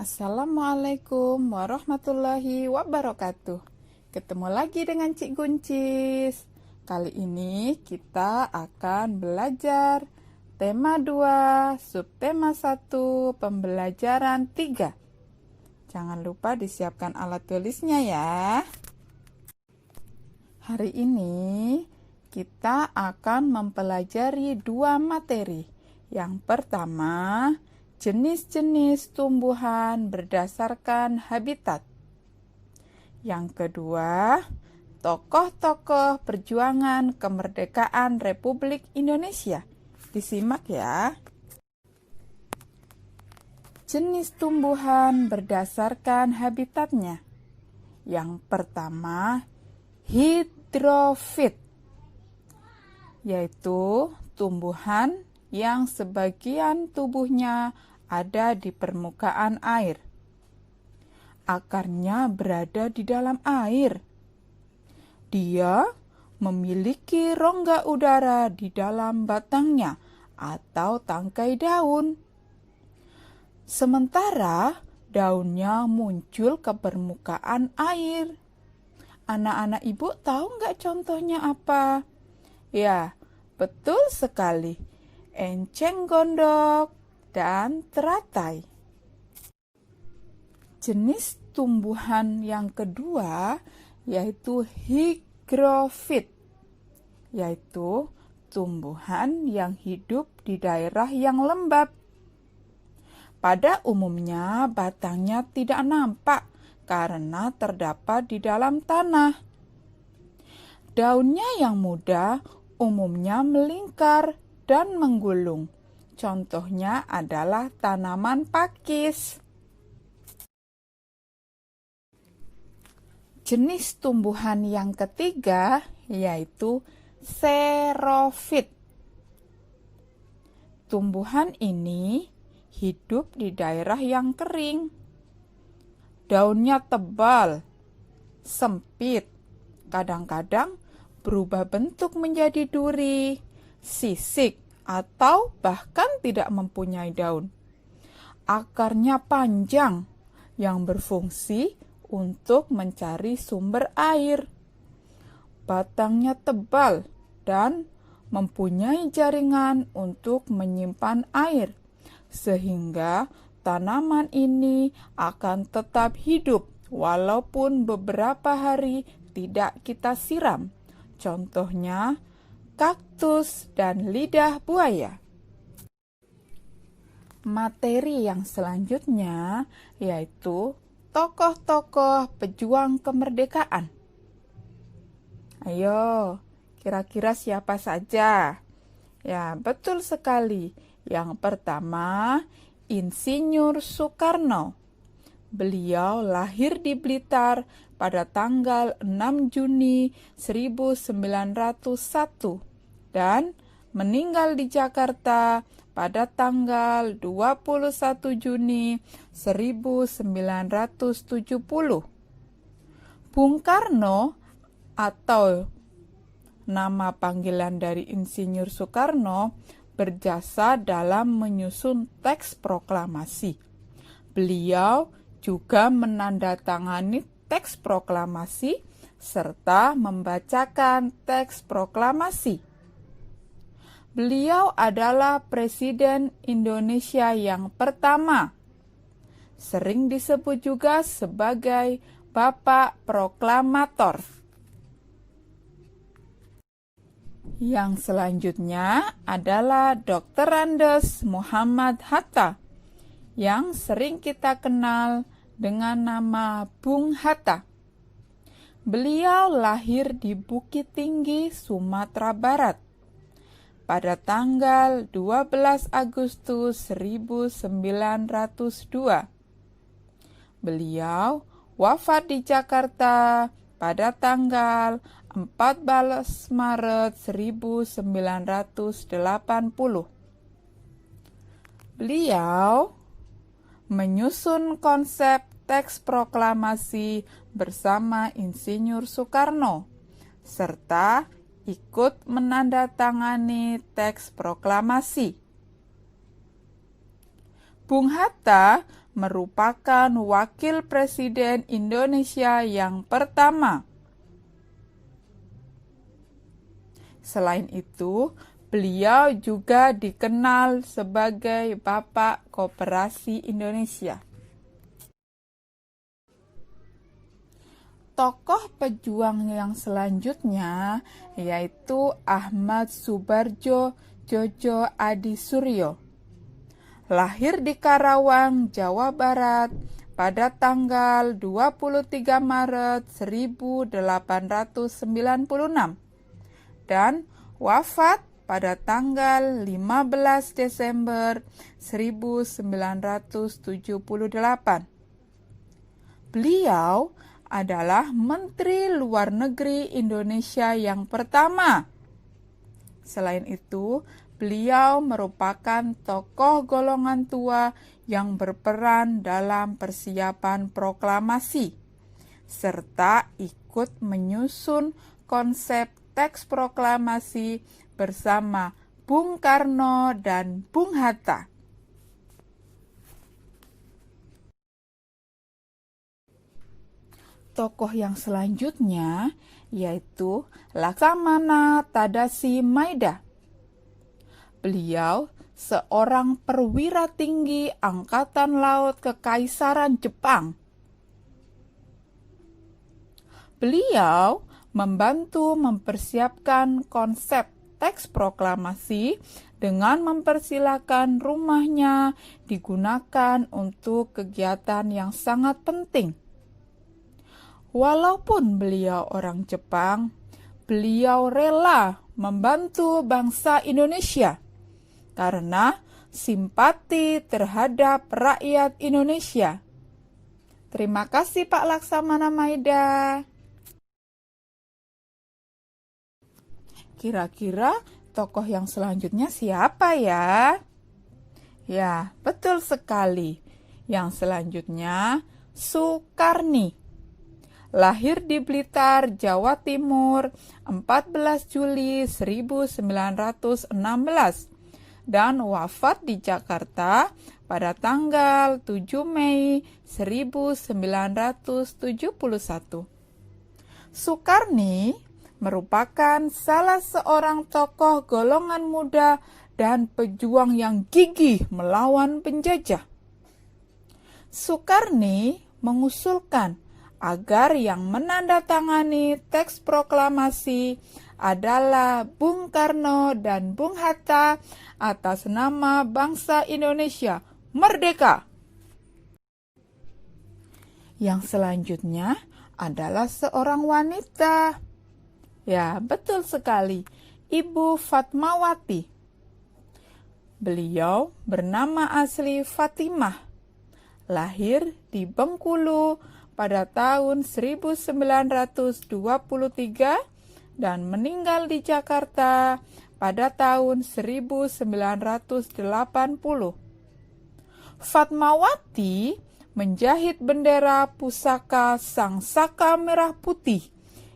Assalamualaikum warahmatullahi wabarakatuh. Ketemu lagi dengan Cik Guncis. Kali ini kita akan belajar tema 2, subtema 1, pembelajaran 3. Jangan lupa disiapkan alat tulisnya ya. Hari ini kita akan mempelajari 2 materi. Yang pertama, jenis-jenis tumbuhan berdasarkan habitat. Yang kedua, tokoh-tokoh perjuangan kemerdekaan Republik Indonesia. Disimak ya. Jenis tumbuhan berdasarkan habitatnya. Yang pertama, hidrofit, yaitu tumbuhan yang sebagian tubuhnya ada di permukaan air. Akarnya berada di dalam air. Dia memiliki rongga udara di dalam batangnya atau tangkai daun. Sementara daunnya muncul ke permukaan air. Anak-anak ibu tahu nggak contohnya apa? Ya, betul sekali. Enceng gondok dan teratai. Jenis tumbuhan yang kedua yaitu higrofit, yaitu tumbuhan yang hidup di daerah yang lembab. Pada umumnya batangnya tidak nampak karena terdapat di dalam tanah. Daunnya yang muda umumnya melingkar dan menggulung. Contohnya adalah tanaman pakis. Jenis tumbuhan yang ketiga yaitu xerofit. Tumbuhan ini hidup di daerah yang kering. Daunnya tebal, sempit, kadang-kadang berubah bentuk menjadi duri, sisik, atau bahkan tidak mempunyai daun. Akarnya panjang yang berfungsi untuk mencari sumber air. Batangnya tebal dan mempunyai jaringan untuk menyimpan air, sehingga tanaman ini akan tetap hidup walaupun beberapa hari tidak kita siram. Contohnya, kaktus dan lidah buaya. Materi yang selanjutnya yaitu tokoh-tokoh pejuang kemerdekaan. Ayo, kira-kira siapa saja? Ya, betul sekali. Yang pertama, Insinyur Soekarno. Beliau lahir di Blitar pada tanggal 6 Juni 1901 dan meninggal di Jakarta pada tanggal 21 Juni 1970. Bung Karno atau nama panggilan dari Insinyur Soekarno berjasa dalam menyusun teks proklamasi. Beliau juga menandatangani teks proklamasi serta membacakan teks proklamasi. Beliau adalah Presiden Indonesia yang pertama. Sering disebut juga sebagai Bapak Proklamator. Yang selanjutnya adalah Dr. Andes Muhammad Hatta, yang sering kita kenal dengan nama Bung Hatta. Beliau lahir di Bukit Tinggi, Sumatera Barat pada tanggal 12 Agustus 1902. Beliau wafat di Jakarta pada tanggal 14 Maret 1980. Beliau menyusun konsep teks proklamasi bersama Insinyur Soekarno, serta ikut menandatangani teks proklamasi. Bung Hatta merupakan wakil presiden Indonesia yang pertama. Selain itu, beliau juga dikenal sebagai Bapak Koperasi Indonesia. Tokoh pejuang yang selanjutnya yaitu Ahmad Subarjo Djodjo Adisuryo. Lahir di Karawang, Jawa Barat pada tanggal 23 Maret 1896 dan wafat pada tanggal 15 Desember 1978. Beliau adalah Menteri Luar Negeri Indonesia yang pertama. Selain itu, beliau merupakan tokoh golongan tua yang berperan dalam persiapan proklamasi, serta ikut menyusun konsep teks proklamasi bersama Bung Karno dan Bung Hatta. Tokoh yang selanjutnya yaitu Laksamana Tadashi Maeda. Beliau seorang perwira tinggi Angkatan Laut Kekaisaran Jepang. Beliau membantu mempersiapkan konsep teks proklamasi dengan mempersilahkan rumahnya digunakan untuk kegiatan yang sangat penting. Walaupun beliau orang Jepang, beliau rela membantu bangsa Indonesia karena simpati terhadap rakyat Indonesia. Terima kasih Pak Laksamana Maeda. Kira-kira tokoh yang selanjutnya siapa ya? Ya, betul sekali. Yang selanjutnya Sukarni. Lahir di Blitar, Jawa Timur, 14 Juli 1916 dan wafat di Jakarta pada tanggal 7 Mei 1971. Sukarni merupakan salah seorang tokoh golongan muda dan pejuang yang gigih melawan penjajah. Sukarni mengusulkan agar yang menandatangani teks proklamasi adalah Bung Karno dan Bung Hatta atas nama bangsa Indonesia merdeka. Yang selanjutnya adalah seorang wanita. Ya, betul sekali, Ibu Fatmawati. Beliau bernama asli Fatimah. Lahir di Bengkulu pada tahun 1923 dan meninggal di Jakarta pada tahun 1980. Fatmawati menjahit bendera pusaka Sang Saka Merah Putih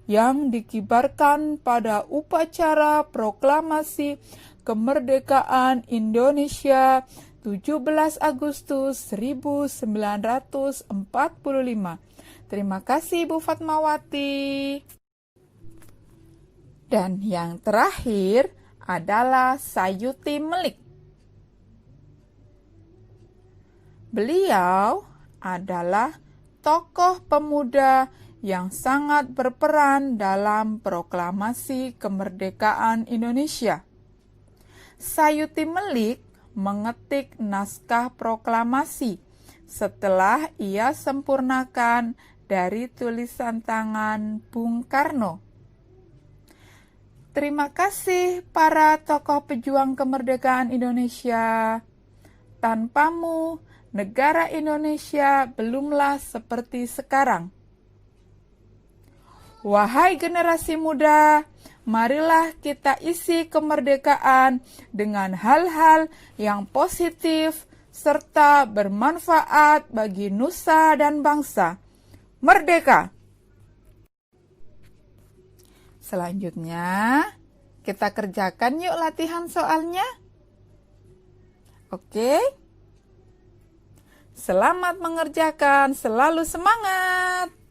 yang dikibarkan pada upacara proklamasi kemerdekaan Indonesia 17 Agustus 1945. Terima kasih Bu Fatmawati. Dan yang terakhir adalah Sayuti Melik. Beliau adalah tokoh pemuda yang sangat berperan dalam proklamasi kemerdekaan Indonesia. Sayuti Melik mengetik naskah proklamasi setelah ia sempurnakan dari tulisan tangan Bung Karno. Terima kasih para tokoh pejuang kemerdekaan Indonesia. Tanpamu, negara Indonesia belumlah seperti sekarang. Wahai generasi muda, marilah kita isi kemerdekaan dengan hal-hal yang positif serta bermanfaat bagi nusa dan bangsa. Merdeka! Selanjutnya, kita kerjakan yuk latihan soalnya. Oke? Selamat mengerjakan, selalu semangat!